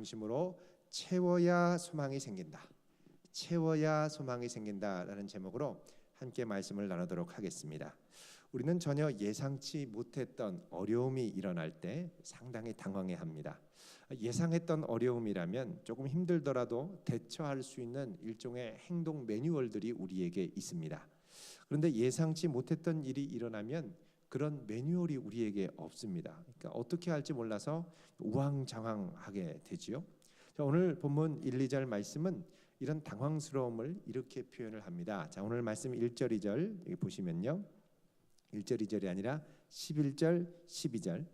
중심으로 채워야 소망이 생긴다. 채워야 소망이 생긴다라는 제목으로 함께 말씀을 나누도록 하겠습니다. 우리는 전혀 예상치 못했던 어려움이 일어날 때 상당히 당황해합니다. 예상했던 어려움이라면 조금 힘들더라도 대처할 수 있는 일종의 행동 매뉴얼들이 우리에게 있습니다. 그런데 예상치 못했던 일이 일어나면 그런 매뉴얼이 우리에게 없습니다. 그러니까 어떻게 할지 몰라서 우왕좌왕하게 되지요. 자, 오늘 본문 1, 2절 말씀은 이런 당황스러움을 이렇게 표현을 합니다. 자, 오늘 말씀 1절, 2절 여기 보시면요. 1절, 2절이 아니라 11절, 12절.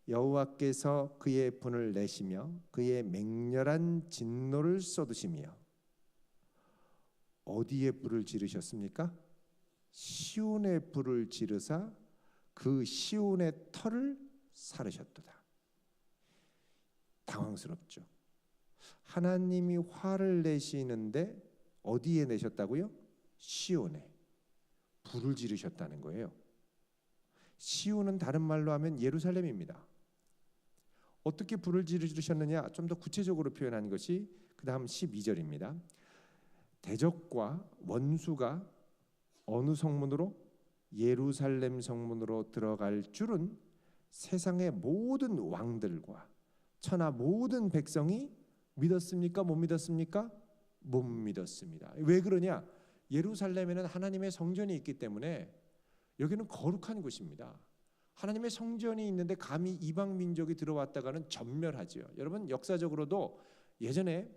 여호와께서 그의 분을 내시며 그의 맹렬한 진노를 쏟으시며 어디에 불을 지르셨습니까? 시온에 불을 지르사 그 시온의 터를 사르셨도다. 당황스럽죠. 하나님이 화를 내시는데 어디에 내셨다고요? 시온에 불을 지르셨다는 거예요. 시온은 다른 말로 하면 예루살렘입니다. 어떻게 불을 지르셨느냐 좀 더 구체적으로 표현한 것이 그 다음 12절입니다. 대적과 원수가 어느 성문으로? 예루살렘 성문으로 들어갈 줄은 세상의 모든 왕들과 천하 모든 백성이 믿었습니까? 못 믿었습니까? 못 믿었습니다. 왜 그러냐? 예루살렘에는 하나님의 성전이 있기 때문에 여기는 거룩한 곳입니다. 하나님의 성전이 있는데 감히 이방 민족이 들어왔다가는 전멸하죠. 여러분 역사적으로도 예전에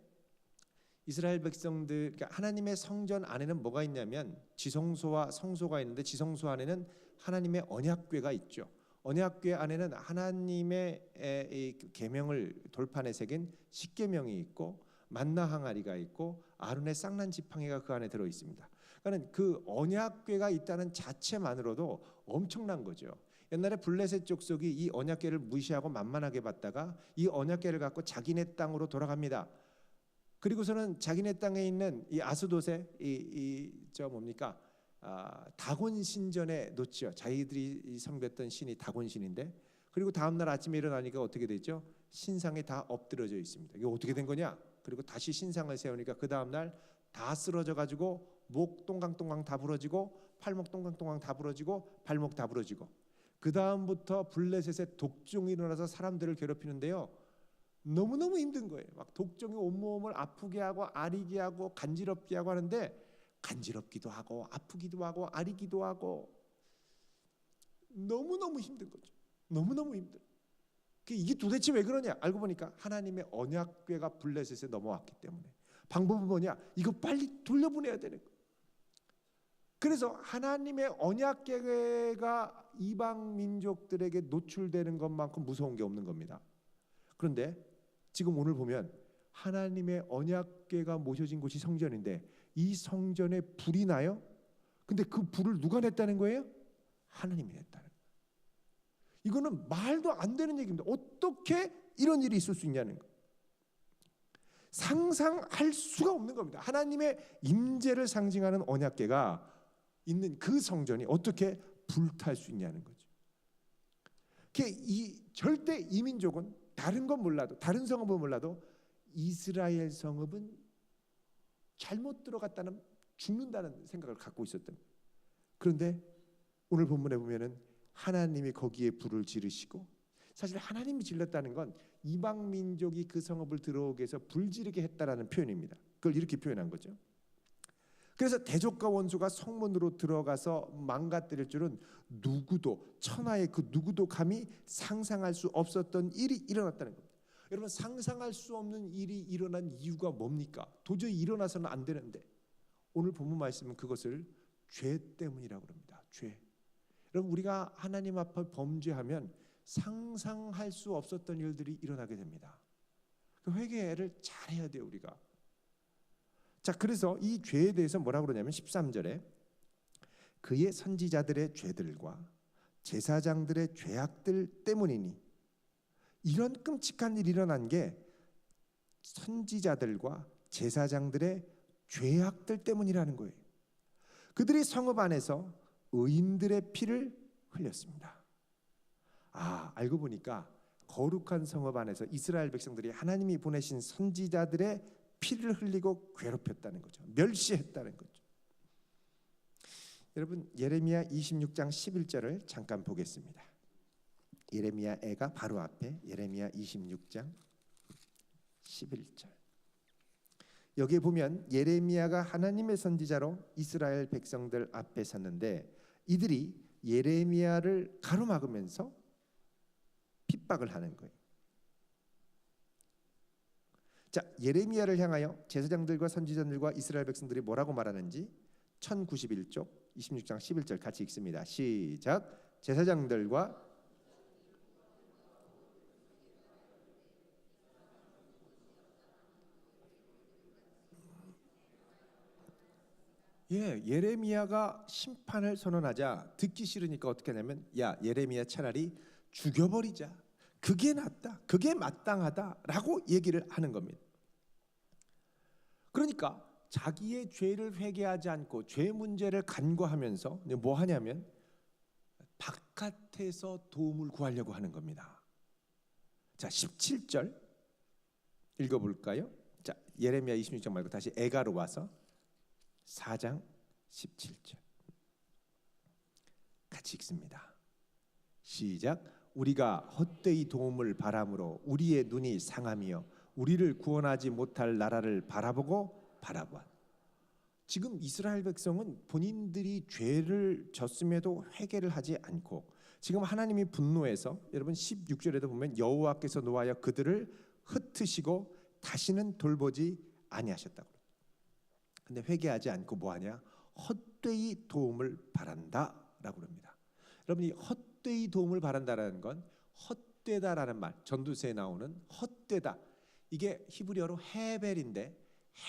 이스라엘 백성들, 그러니까 하나님의 성전 안에는 뭐가 있냐면 지성소와 성소가 있는데 지성소 안에는 하나님의 언약궤가 있죠. 언약궤 안에는 하나님의 계명을 돌판에 새긴 십계명이 있고 만나 항아리가 있고 아론의 쌍난 지팡이가 그 안에 들어 있습니다. 그러니까 그 언약궤가 있다는 자체만으로도 엄청난 거죠. 옛날에 블레셋 족속이 이 언약궤를 무시하고 만만하게 봤다가 이 언약궤를 갖고 자기네 땅으로 돌아갑니다. 그리고서는 자기네 땅에 있는 이 아스돗에 다곤 신전에 놓죠. 자기들이 섬겼던 신이 다곤 신인데, 그리고 다음 날 아침에 일어나니까 어떻게 되죠? 신상이 다 엎드려져 있습니다. 이게 어떻게 된 거냐? 그리고 다시 신상을 세우니까 그 다음 날 다 쓰러져 가지고 목 동강동강 다 부러지고 팔목 동강동강 다 부러지고 발목 다 부러지고, 그 다음부터 블레셋에 독종이 일어나서 사람들을 괴롭히는데요. 너무너무 힘든 거예요. 막 독종이 온몸을 아프게 하고 아리게 하고 간지럽게 하고 하는데, 간지럽기도 하고 아프기도 하고 아리기도 하고 너무너무 힘든 거죠. 너무너무 힘들어. 이게 도대체 왜 그러냐? 알고 보니까 하나님의 언약궤가 블레셋에 넘어왔기 때문에. 방법은 뭐냐? 이거 빨리 돌려보내야 되는 거예요. 그래서 하나님의 언약궤가 이방 민족들에게 노출되는 것만큼 무서운 게 없는 겁니다. 그런데 지금 오늘 보면 하나님의 언약궤가 모셔진 곳이 성전인데 이 성전에 불이 나요? 근데 그 불을 누가 냈다는 거예요? 하나님이 냈다는 거예요. 이거는 말도 안 되는 얘기입니다. 어떻게 이런 일이 있을 수 있냐는 거예요. 상상할 수가 없는 겁니다. 하나님의 임재를 상징하는 언약궤가 있는 그 성전이 어떻게 불탈 수 있냐는 거죠. 절대 이 민족은 다른 건 몰라도, 다른 성읍은 몰라도 이스라엘 성읍은 잘못 들어갔다는, 죽는다는 생각을 갖고 있었던 거예요. 그런데 오늘 본문에 보면은 하나님이 거기에 불을 지르시고, 사실 하나님이 질렀다는 건 이방 민족이 그 성읍을 들어오게 해서 불지르게 했다라는 표현입니다. 그걸 이렇게 표현한 거죠. 그래서 대적과 원수가 성문으로 들어가서 망가뜨릴 줄은 누구도, 천하의 그 누구도 감히 상상할 수 없었던 일이 일어났다는 겁니다. 여러분, 상상할 수 없는 일이 일어난 이유가 뭡니까? 도저히 일어나서는 안 되는데, 오늘 본문 말씀은 그것을 죄 때문이라고 합니다. 죄. 여러분, 우리가 하나님 앞에 범죄하면 상상할 수 없었던 일들이 일어나게 됩니다. 그 회개를 잘해야 돼요, 우리가. 자, 그래서 이 죄에 대해서 뭐라고 그러냐면 13절에 그의 선지자들의 죄들과 제사장들의 죄악들 때문이니, 이런 끔찍한 일이 일어난 게 선지자들과 제사장들의 죄악들 때문이라는 거예요. 그들이 성읍 안에서 의인들의 피를 흘렸습니다. 알고 보니까 거룩한 성읍 안에서 이스라엘 백성들이 하나님이 보내신 선지자들의 피를 흘리고 괴롭혔다는 거죠. 멸시했다는 거죠. 여러분, 예레미야 26장 11절을 잠깐 보겠습니다. 예레미야 애가 바로 앞에 예레미야 26장 11절. 여기에 보면 예레미야가 하나님의 선지자로 이스라엘 백성들 앞에 섰는데 이들이 예레미야를 가로막으면서 핍박을 하는 거예요. 자, 예레미야를 향하여 제사장들과 선지자들과 이스라엘 백성들이 뭐라고 말하는지 1091쪽 26장 11절 같이 읽습니다. 시작. 제사장들과 예레미야가 심판을 선언하자 듣기 싫으니까 어떻게 하냐면, 야, 예레미야 차라리 죽여버리자. 그게 낫다. 그게 마땅하다라고 얘기를 하는 겁니다. 그러니까 자기의 죄를 회개하지 않고 죄 문제를 간과하면서 뭐 하냐면 바깥에서 도움을 구하려고 하는 겁니다. 자, 17절 읽어볼까요? 자, 예레미야 26장 말고 다시 애가로 와서 4장 17절 같이 읽습니다. 시작. 우리가 헛되이 도움을 바람으로 우리의 눈이 상하며 우리를 구원하지 못할 나라를 바라보고 바라보아. 지금 이스라엘 백성은 본인들이 죄를 졌음에도 회개를 하지 않고 지금 하나님이 분노해서, 여러분 16절에도 보면 여호와께서 노하여 그들을 흩으시고 다시는 돌보지 아니하셨다고. 근데 회개하지 않고 뭐하냐? 헛되이 도움을 바란다라고 합니다. 여러분, 이 헛되이 도움을 바란다라는 건 헛되다라는 말, 전두세에 나오는 헛되다, 이게 히브리어로 헤벨인데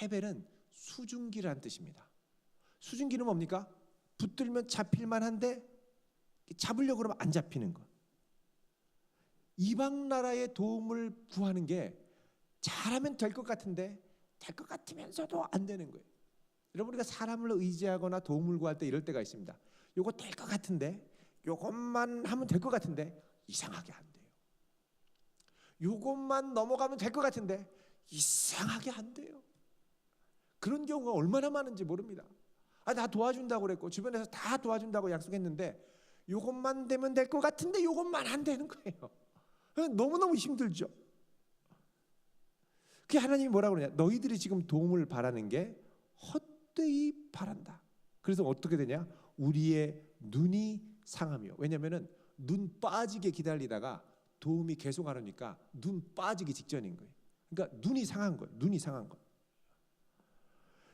헤벨은 수증기라는 뜻입니다. 수증기는 뭡니까? 붙들면 잡힐만 한데 잡으려고 그러면 안 잡히는 것. 이방 나라의 도움을 구하는 게 잘하면 될 것 같은데 될 것 같으면서도 안 되는 거예요. 여러분, 우리가 사람을 의지하거나 도움을 구할 때 이럴 때가 있습니다. 요거 될 것 같은데, 요것만 하면 될 것 같은데 이상하게 안 돼요. 요것만 넘어가면 될 것 같은데 이상하게 안 돼요. 그런 경우가 얼마나 많은지 모릅니다. 다 도와준다고 그랬고 주변에서 다 도와준다고 약속했는데 요것만 되면 될 것 같은데 요것만 안 되는 거예요. 너무너무 힘들죠. 그게 하나님이 뭐라고 그러냐? 너희들이 지금 도움을 바라는 게 헛되이 바란다. 그래서 어떻게 되냐? 우리의 눈이 상하며. 왜냐면은 눈 빠지게 기다리다가 도움이 계속 안 오니까 눈 빠지기 직전인 거예요. 그러니까 눈이 상한 거예요. 눈이 상한 거.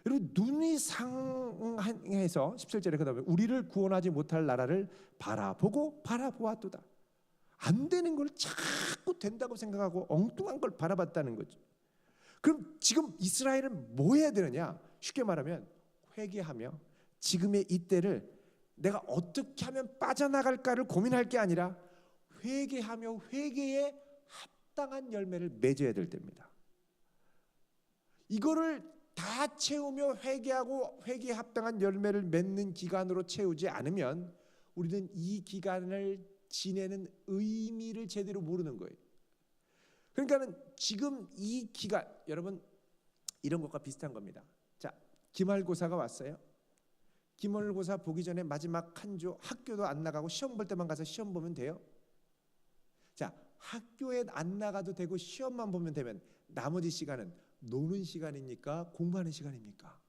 여러분, 눈이 상해서 17절에 그다음에 우리를 구원하지 못할 나라를 바라보고 바라보았도다. 안 되는 걸 자꾸 된다고 생각하고 엉뚱한 걸 바라봤다는 거죠. 그럼 지금 이스라엘은 뭐 해야 되느냐? 쉽게 말하면 회개하며 지금의 이때를 내가 어떻게 하면 빠져나갈까를 고민할 게 아니라 회개하며 회개에 합당한 열매를 맺어야 될 때입니다. 이거를 다 채우며 회개하고 회개에 합당한 열매를 맺는 기간으로 채우지 않으면 우리는 이 기간을 지내는 의미를 제대로 모르는 거예요. 그러니까는 지금 이 기간, 여러분 이런 것과 비슷한 겁니다. 자, 기말고사가 왔어요. 기말고사 보기 전에 마지막 한 주 학교도 안 나가고 시험 볼 때만 가서 시험 보면 돼요? 자, 학교에 안 나가도 되고 시험만 보면 되면 나머지 시간은 노는 시간입니까? 공부하는 시간입니까?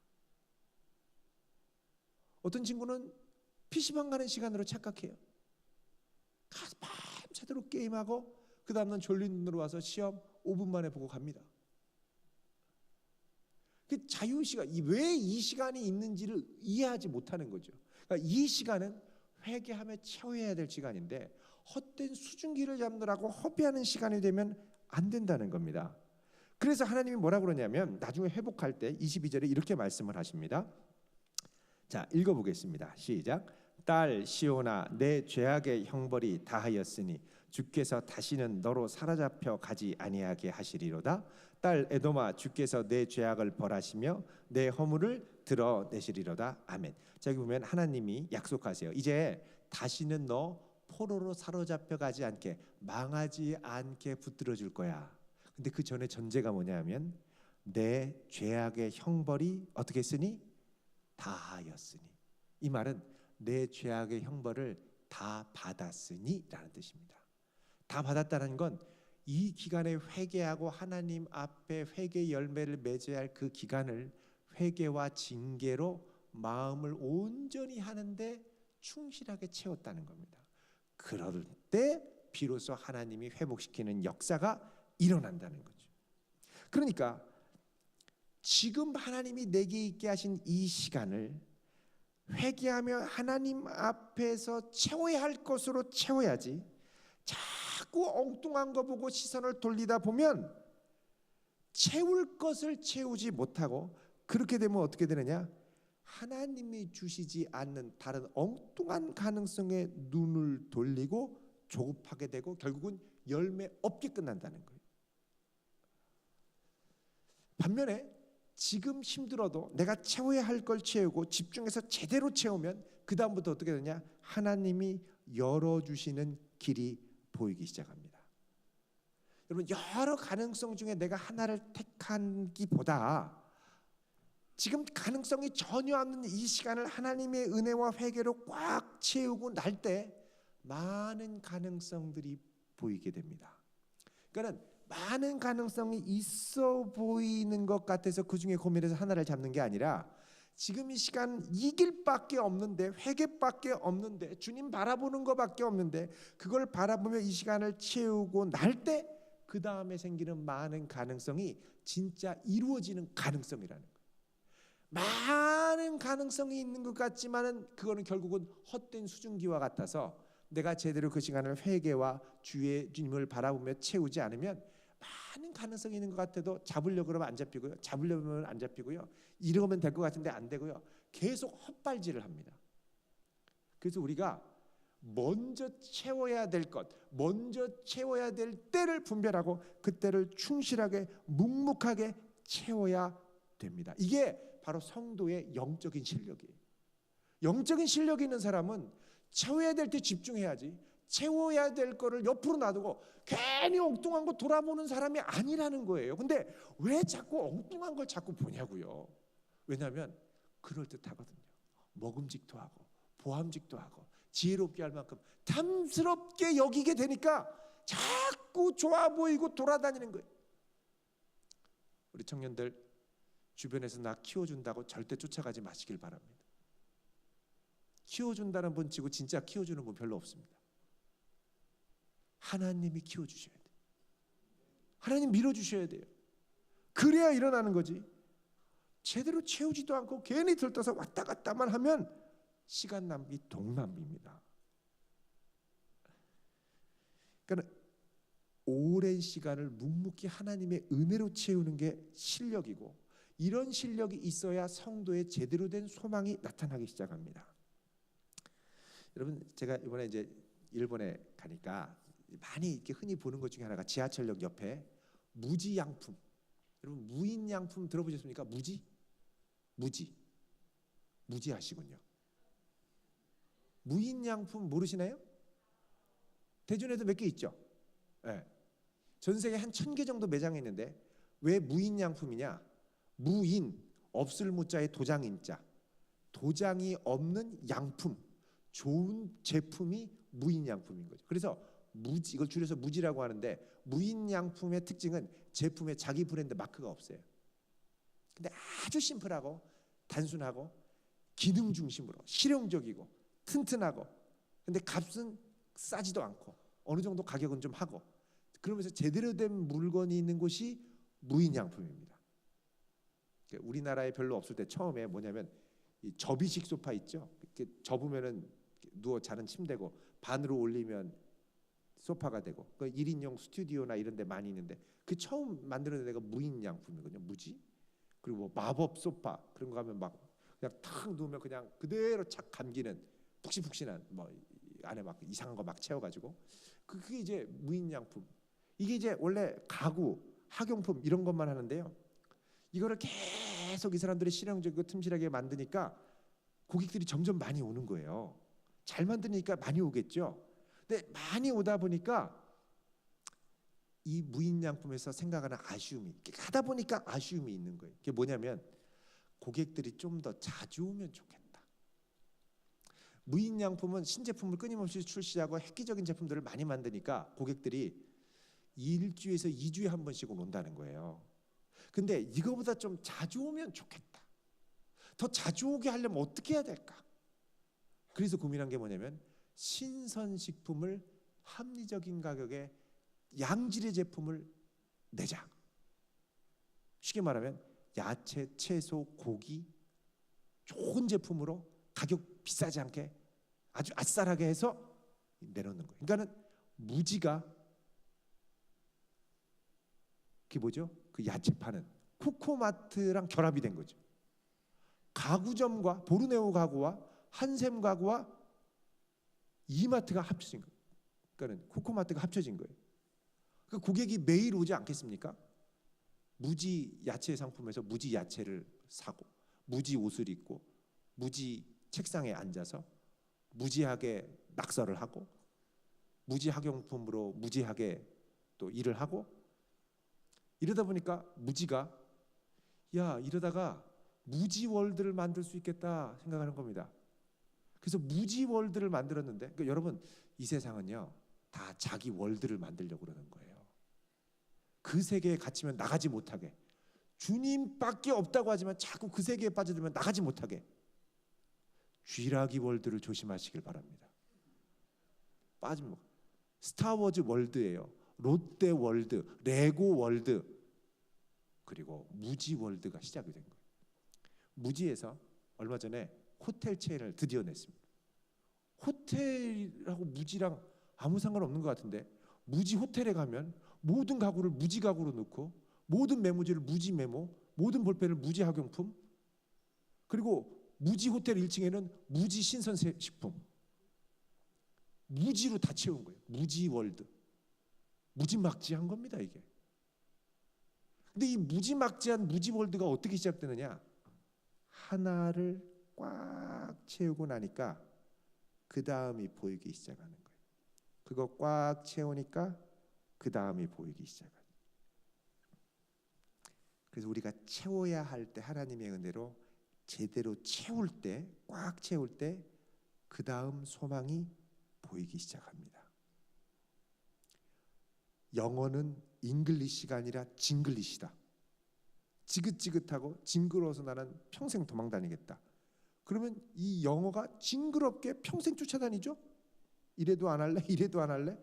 어떤 친구는 PC방 가는 시간으로 착각해요. 가서 밤새도록 게임하고 그 다음날 졸린 눈으로 와서 시험 5분 만에 보고 갑니다. 그 자유시간, 왜 이 시간이 있는지를 이해하지 못하는 거죠. 그러니까 이 시간은 회개하며 채워야 될 시간인데 헛된 수증기를 잡느라고 허비하는 시간이 되면 안 된다는 겁니다. 그래서 하나님이 뭐라 그러냐면 나중에 회복할 때 22절에 이렇게 말씀을 하십니다. 자, 읽어보겠습니다. 시작. 딸 시온아, 내 죄악의 형벌이 다하였으니 주께서 다시는 너로 사로잡혀 가지 아니하게 하시리로다. 딸 에돔아, 주께서 내 죄악을 벌하시며 내 허물을 드러내시리로다. 아멘. 자, 여기 보면 하나님이 약속하세요. 이제 다시는 너 포로로 사로잡혀 가지 않게, 망하지 않게 붙들어 줄 거야. 근데 그 전에 전제가 뭐냐면 내 죄악의 형벌이 어떻게 했으니? 다 하였으니. 이 말은 내 죄악의 형벌을 다 받았으니 라는 뜻입니다. 다 받았다는 건 이 기간에 회개하고 하나님 앞에 회개 열매를 맺어야 할 그 기간을 회개와 징계로 마음을 온전히 하는데 충실하게 채웠다는 겁니다. 그럴 때 비로소 하나님이 회복시키는 역사가 일어난다는 거죠. 그러니까 지금 하나님이 내게 있게 하신 이 시간을 회개하며 하나님 앞에서 채워야 할 것으로 채워야지, 자꾸 엉뚱한 거 보고 시선을 돌리다 보면 채울 것을 채우지 못하고, 그렇게 되면 어떻게 되느냐? 하나님이 주시지 않는 다른 엉뚱한 가능성에 눈을 돌리고 조급하게 되고 결국은 열매 없게 끝난다는 거예요. 반면에 지금 힘들어도 내가 채워야 할 걸 채우고 집중해서 제대로 채우면 그 다음부터 어떻게 되냐? 하나님이 열어주시는 길이 보이기 시작합니다. 여러분, 여러 가능성 중에 내가 하나를 택하기보다 지금 가능성이 전혀 없는 이 시간을 하나님의 은혜와 회개로 꽉 채우고 날 때 많은 가능성들이 보이게 됩니다. 그러니까 많은 가능성이 있어 보이는 것 같아서 그 중에 고민해서 하나를 잡는 게 아니라, 지금 이 시간 이길 밖에 없는데, 회개밖에 없는데, 주님 바라보는 것밖에 없는데, 그걸 바라보며 이 시간을 채우고 날 때 그 다음에 생기는 많은 가능성이 진짜 이루어지는 가능성이라는 거예요. 많은 가능성이 있는 것 같지만은 그거는 결국은 헛된 수증기와 같아서 내가 제대로 그 시간을 회개와 주님을 바라보며 채우지 않으면 많은 가능성이 있는 것 같아도 잡으려고 그러면 안 잡히고요, 잡으려면 안 잡히고요, 이러면 될 것 같은데 안 되고요, 계속 헛발질을 합니다. 그래서 우리가 먼저 채워야 될 것, 먼저 채워야 될 때를 분별하고 그 때를 충실하게 묵묵하게 채워야 됩니다. 이게 바로 성도의 영적인 실력이에요. 영적인 실력이 있는 사람은 채워야 될 때 집중해야지, 채워야 될 거를 옆으로 놔두고 괜히 엉뚱한 거 돌아보는 사람이 아니라는 거예요. 근데 왜 자꾸 엉뚱한 걸 자꾸 보냐고요. 왜냐하면 그럴듯하거든요. 먹음직도 하고 보암직도 하고 지혜롭게 할 만큼 탐스럽게 여기게 되니까 자꾸 좋아 보이고 돌아다니는 거예요. 우리 청년들 주변에서 나 키워준다고 절대 쫓아가지 마시길 바랍니다. 키워준다는 분 치고 진짜 키워주는 분 별로 없습니다. 하나님이 키워주셔야 돼요. 하나님 밀어주셔야 돼요. 그래야 일어나는 거지. 제대로 채우지도 않고 괜히 들떠서 왔다 갔다만 하면 시간 낭비, 돈 낭비입니다. 그러니까 오랜 시간을 묵묵히 하나님의 은혜로 채우는 게 실력이고, 이런 실력이 있어야 성도의 제대로 된 소망이 나타나기 시작합니다. 여러분, 제가 이번에 이제 일본에 가니까 많이 이렇게 흔히 보는 것 중에 하나가 지하철역 옆에 무지양품. 여러분, 무인양품 들어보셨습니까? 무지 하시군요. 무인양품 모르시나요? 대전에도 몇 개 있죠. 네. 전 세계 한 1000개 정도 매장이 있는데 왜 무인양품이냐? 무인, 없을 무자에 도장인자, 도장이 없는 양품, 좋은 제품이 무인양품인 거죠. 그래서 무지, 이걸 줄여서 무지라고 하는데, 무인양품의 특징은 제품에 자기 브랜드 마크가 없어요. 근데 아주 심플하고 단순하고 기능 중심으로 실용적이고 튼튼하고, 근데 값은 싸지도 않고 어느 정도 가격은 좀 하고, 그러면서 제대로 된 물건이 있는 곳이 무인양품입니다. 우리나라에 별로 없을 때 처음에 뭐냐면 이 접이식 소파 있죠. 이렇게 접으면은 누워 자는 침대고 반으로 올리면 소파가 되고, 그 1인용 스튜디오나 이런 데 많이 있는데 그 처음 만드는 데가 무인양품이거든요. 무지. 그리고 뭐 마법 소파 그런 거 하면 막 그냥 탁 누우면 그냥 그대로 착 감기는 푹신푹신한, 뭐 안에 막 이상한 거 막 채워가지고, 그게 이제 무인양품. 이게 이제 원래 가구, 학용품 이런 것만 하는데요. 이거를 계속 이 사람들이 실용적이고 틈실하게 만드니까 고객들이 점점 많이 오는 거예요. 잘 만드니까 많이 오겠죠. 근데 많이 오다 보니까 이 무인양품에서 생각하는 아쉬움이, 하다 보니까 아쉬움이 있는 거예요. 그게 뭐냐면 고객들이 좀 더 자주 오면 좋겠다. 무인양품은 신제품을 끊임없이 출시하고 획기적인 제품들을 많이 만드니까 고객들이 일주에서 2주에 한 번씩은 온다는 거예요. 근데 이거보다 좀 자주 오면 좋겠다. 더 자주 오게 하려면 어떻게 해야 될까? 그래서 고민한 게 뭐냐면 신선식품을 합리적인 가격에 양질의 제품을 내자. 쉽게 말하면 야채, 채소, 고기 좋은 제품으로 가격 비싸지 않게 아주 아싸하게 해서 내놓는 거예요. 그러니까는 무지가 그게 뭐죠? 그 야채 파는 코코마트랑 결합이 된 거죠. 가구점과 보르네오 가구와 한샘 가구와 이마트가 합쳐진 거예요. 그러니까는 코코마트가 합쳐진 거예요. 그 고객이 매일 오지 않겠습니까? 무지 야채 상품에서 무지 야채를 사고 무지 옷을 입고 무지 책상에 앉아서 무지하게 낙서를 하고 무지 학용품으로 무지하게 또 일을 하고 이러다 보니까 무지가 야 이러다가 무지월드를 만들 수 있겠다 생각하는 겁니다. 그래서 무지월드를 만들었는데 그러니까 여러분 이 세상은요 다 자기 월드를 만들려고 그러는 거예요. 그 세계에 갇히면 나가지 못하게 주님밖에 없다고 하지만 자꾸 그 세계에 빠져들면 나가지 못하게 쥐라기 월드를 조심하시길 바랍니다. 빠지면 스타워즈 월드예요. 롯데 월드, 레고 월드 그리고 무지 월드가 시작이 된 거예요. 무지에서 얼마 전에 호텔 체인을 드디어 냈습니다. 호텔하고 무지랑 아무 상관없는 것 같은데 무지 호텔에 가면 모든 가구를 무지 가구로 넣고 모든 메모지를 무지 메모, 모든 볼펜을 무지 학용품 그리고 무지 호텔 1층에는 무지 신선식품 무지로 다 채운 거예요. 무지 월드. 무지막지한 겁니다 이게. 근데 이 무지막지한 무지 월드가 어떻게 시작되느냐 하나를 꽉 채우고 나니까 그 다음이 보이기 시작하는 거예요. 그거 꽉 채우니까 그 다음이 보이기 시작하는 거예요. 그래서 우리가 채워야 할 때 하나님의 은혜로 제대로 채울 때 꽉 채울 때 그 다음 소망이 보이기 시작합니다. 영어는 잉글리시가 아니라 징글리시다. 지긋지긋하고 징그러워서 나는 평생 도망 다니겠다. 그러면 이 영어가 징그럽게 평생 쫓아다니죠. 이래도 안 할래 이래도 안 할래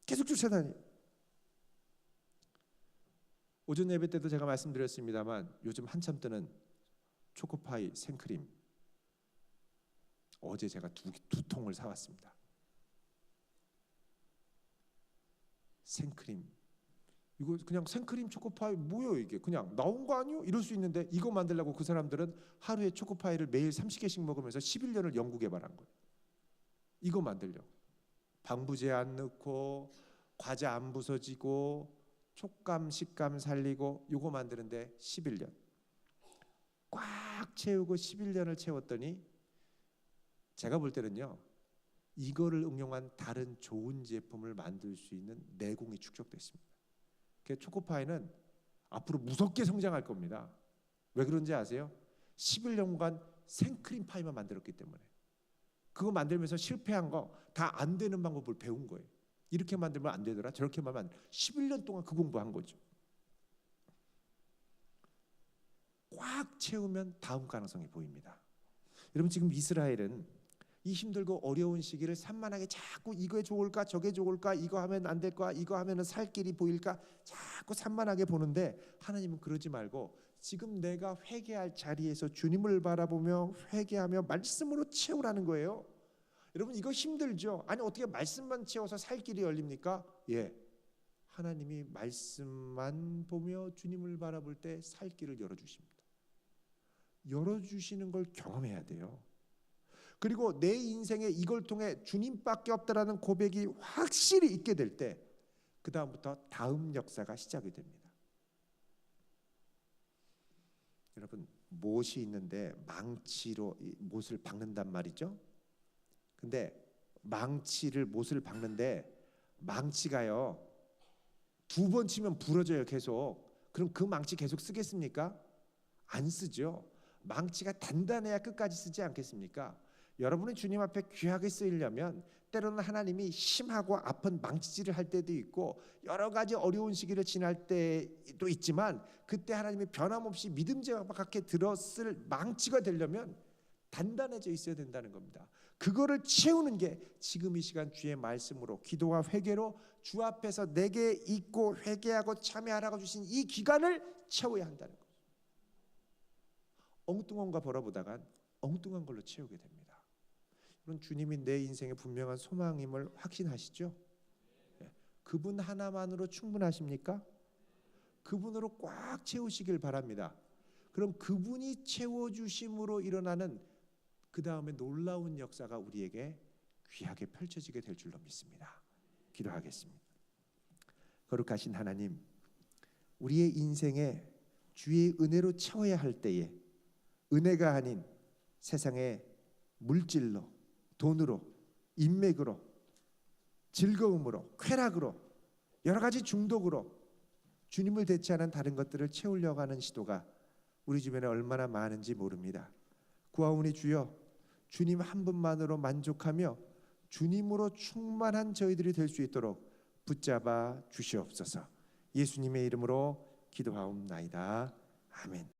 계속 쫓아다니. 오전 예배 때도 제가 말씀드렸습니다만 요즘 한참 뜨는 초코파이 생크림 어제 제가 두 통을 사왔습니다. 생크림 이거 그냥 생크림 초코파이 뭐예요 이게 그냥 나온 거 아니요? 이럴 수 있는데 이거 만들려고 그 사람들은 하루에 초코파이를 매일 30개씩 먹으면서 11년을 연구 개발한 거예요. 이거 만들려고 방부제 안 넣고 과자 안 부서지고 촉감 식감 살리고 이거 만드는데 11년 꽉 채우고 11년을 채웠더니 제가 볼 때는요 이거를 응용한 다른 좋은 제품을 만들 수 있는 내공이 축적됐습니다. 그 초코파이는 앞으로 무섭게 성장할 겁니다. 왜 그런지 아세요? 11년간 생크림 파이만 만들었기 때문에. 그거 만들면서 실패한 거 다 안 되는 방법을 배운 거예요. 이렇게 만들면 안 되더라 저렇게 만들면 11년 동안 그 공부한 거죠. 꽉 채우면 다음 가능성이 보입니다. 여러분 지금 이스라엘은 이 힘들고 어려운 시기를 산만하게 자꾸 이거에 좋을까 저게 좋을까 이거 하면 안 될까 이거 하면 살 길이 보일까 자꾸 산만하게 보는데 하나님은 그러지 말고 지금 내가 회개할 자리에서 주님을 바라보며 회개하며 말씀으로 채우라는 거예요. 여러분 이거 힘들죠? 아니 어떻게 말씀만 채워서 살 길이 열립니까? 예, 하나님이 말씀만 보며 주님을 바라볼 때 살 길을 열어주십니다. 열어주시는 걸 경험해야 돼요. 그리고 내 인생에 이걸 통해 주님밖에 없다라는 고백이 확실히 있게 될 때 그 다음부터 다음 역사가 시작이 됩니다. 여러분 못이 있는데 망치로 못을 박는단 말이죠. 근데 망치를 못을 박는데 망치가요 2번 치면 부러져요 계속. 그럼 그 망치 계속 쓰겠습니까? 안 쓰죠. 망치가 단단해야 끝까지 쓰지 않겠습니까? 여러분은 주님 앞에 귀하게 쓰이려면 때로는 하나님이 심하고 아픈 망치질을 할 때도 있고 여러 가지 어려운 시기를 지날 때도 있지만 그때 하나님이 변함없이 믿음직하게 들었을 망치가 되려면 단단해져 있어야 된다는 겁니다. 그거를 채우는 게 지금 이 시간 주의 말씀으로 기도와 회개로 주 앞에서 내게 잊고 회개하고 참여하라고 주신 이 기간을 채워야 한다는 거예요. 엉뚱한 거 벌어보다간 엉뚱한 걸로 채우게 됩니다. 그런 주님이 내 인생의 분명한 소망임을 확신하시죠? 그분 하나만으로 충분하십니까? 그분으로 꽉 채우시길 바랍니다. 그럼 그분이 채워주심으로 일어나는 그 다음에 놀라운 역사가 우리에게 귀하게 펼쳐지게 될 줄로 믿습니다. 기도하겠습니다. 거룩하신 하나님, 우리의 인생에 주의 은혜로 채워야 할 때에 은혜가 아닌 세상의 물질로, 돈으로, 인맥으로, 즐거움으로, 쾌락으로, 여러 가지 중독으로 주님을 대체하는 다른 것들을 채우려고 하는 시도가 우리 주변에 얼마나 많은지 모릅니다. 구하오니 주여, 주님 한 분만으로 만족하며 주님으로 충만한 저희들이 될 수 있도록 붙잡아 주시옵소서. 예수님의 이름으로 기도하옵나이다. 아멘.